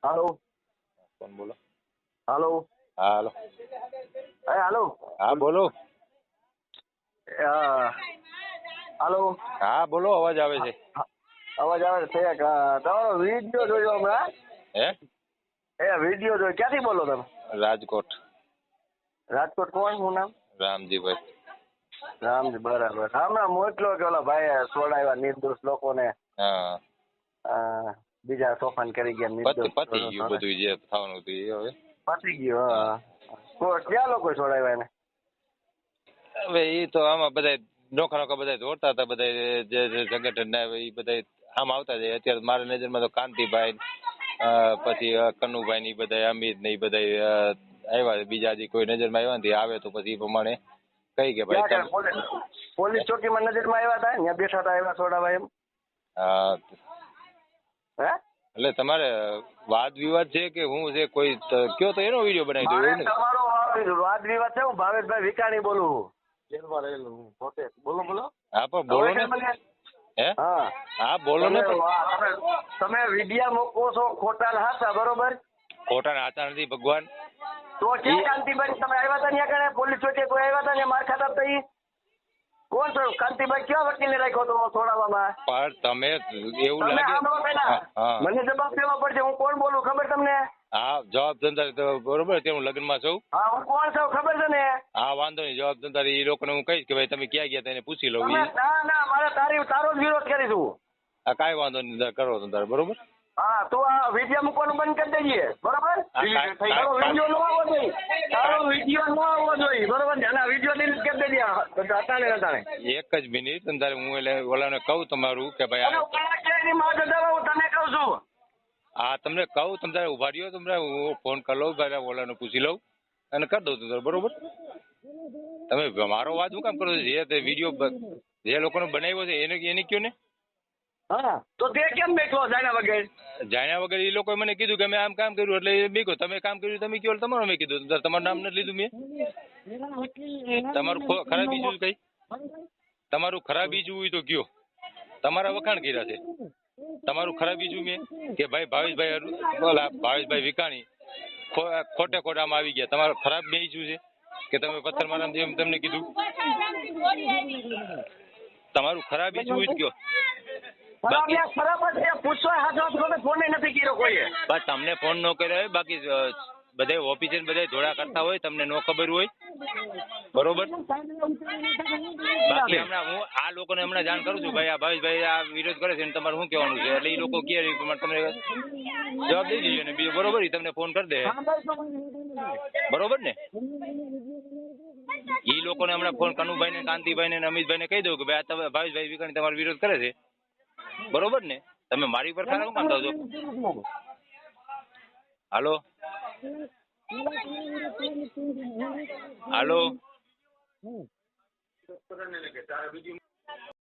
હાલો. કોણ બોલો? હાલો. હા હાલો. હાલો. હા બોલો. હાલો. હા બોલો, અવાજ આવે છે. અવાજ આવે છે. તમારો વિડીયો જોયો હમણાં? હે? વિડીયો જોયો. ક્યાંથી બોલો તમે? રાજકોટ. રાજકોટ. કોણ શું નામ? રામજીભાઈ. રામજી, બરાબર. હમણાં મોકલો કે ઓલા ભાઈ છોડાવ્યા નિર્દોષ લોકોને, હા બીજા તોફાન કરી ગયા નિર્દોષ. પતી ગયું બધું જે થવાનું હતું એ હવે પતી ગયું. ક્યાં લોકો છોડાવ્યા એને? હવે એ તો આમાં બધા નોખા નોખા બધા દોડતા હતા, બધા જે સંગઠન ના એ બધા આમ આવતા જાય. અત્યારે મારા નજરમાં તો કાંતિભાઈ, પછી કનુભાઈ ને બધા, અમિત ને એ બધા આવ્યા. બીજા હજી કોઈ નજરમાં આવ્યા નથી. આવે તો પછી એ પ્રમાણે કઈ કે ભાઈ પોલીસ ચોકીમાં નજરમાં આવ્યા હતા, ત્યાં બેઠા હતા, આવ્યા છોડાવા એમ? હા. હે? એટલે તમારે વાદ વિવાદ છે કે હું છે? કોઈ કયો તો એનો વિડીયો બનાવી દો. એવું નહીં. તમારો વાદ વિવાદ છે. હું ભાવેશભાઈ વિકાણી બોલું. જેલમાં રહેલું હું પોતે. બોલો બોલો. હા પણ બોલો ને. હે? હા બોલો ને. તમે વિડિયા મૂકો છો ખોટા હાચા, બરોબર? ખોટા હાચા નથી ભગવાન. તો ક્યાં કાંતિભાઈ તમે આવ્યા હતા ત્યાં કણે? પોલીસ ચોકી કોઈ આવ્યા હતા ને માર ખાતા હતા? ઈ કોણ છો? કાંતિભાઈ કયો વકીલને રાખ્યો તો છોડાવવામાં? પણ તમે એવું લાગે. મને જવાબ દેવા પડશે. હું કોણ બોલું ખબર તમને? હા, જવાબ ધંધા તો બરોબર છે. હું લગ્નમાં છું. હા, હું કોણ છું ખબર છે ને? હા, વાંધો નહીં. જવાબ ધંધા એ લોકોને હું કહીશ કે ભાઈ તમે ક્યાં ગયા હતા એને પૂછી લઉં. ના મારે તારો જ વિરોધ કરીશું. હા, કાંઈ વાંધો નહીં. કરો ધંધા, બરોબર? હા, તો આ વિડીયો મૂકવાનું બંધ કરી દેજે, બરોબર? તારો વિડીયો ન આવવો જોઈએ. તારો વિડીયો ન આવવો જોઈએ, બરોબર? અને વિડીયો ડિલીટ કરી દેજે અટાણે. એક જ મિનિટ. તારે હું એટલે ઓલાને કહું તમારું કે ભાઈ તને કહું છું. હા, તમને કહું. તમે તારે ઉભા રહ્યો. તમને હું ફોન કરી લઉં, ભાઈ ઓલાને પૂછી લઉં અને કરી દઉં તમને, બરોબર? તમે મારો વાત શું કામ કરો છો? જે વિડીયો જે લોકોને બનાવ્યો છે એને કયો ને. હા, તો તે કેમ બેઠો જાણ્યા વગર? જાણ્યા વગર એ લોકોએ મને કીધું કે મેં આમ કામ કર્યું એટલે એ બીકો. તમે કામ કર્યું તમે કયો, તમારું મેં કીધું. તમારું નામ નથી લીધું મેં. તમારું ખરાબ બીજું કઈ? તમારું ખરાબ બીજું હોય તો કયો. તમારા વખાણ કર્યા છે. તમારું ખરાબ બીજું મેં કે ભાઈ ભાવેશભાઈ વિકાણી ખોટે ખોટામાં આવી ગયા. તમારું ખરાબ બીજું છે કે તમે પથ્થર મારા જેમ તમને કીધું. તમારું ખરાબ બીજું હોય કયો. તમને ફોન ન કર્યો હોય, બાકી બધા ઓફિસે બધા ધોળા કરતા હોય, તમને ન ખબર હોય, બરોબર? બાકી હમણાં હું આ લોકોને હમણાં જાણ કરું છું, ભાઈ આ ભાવેશભાઈ આ વિરોધ કરે છે, તમારે શું કહેવાનું છે? એટલે એ લોકો કહે તમને જવાબ દઈ દીધો ને બીજો, બરોબર? એ તમને ફોન કરી દે, બરોબર ને? એ લોકોને હમણાં ફોન કનુભાઈ ને, કાંતિભાઈ ને, અમિતભાઈ ને કહી દઉં કે ભાઈ આ ભાવેશભાઈ વિકાણી તમારો વિરોધ કરે છે, બરોબર ને? તમે મારી પર ખાના શું કામ થાવ છો? હાલો હાલો.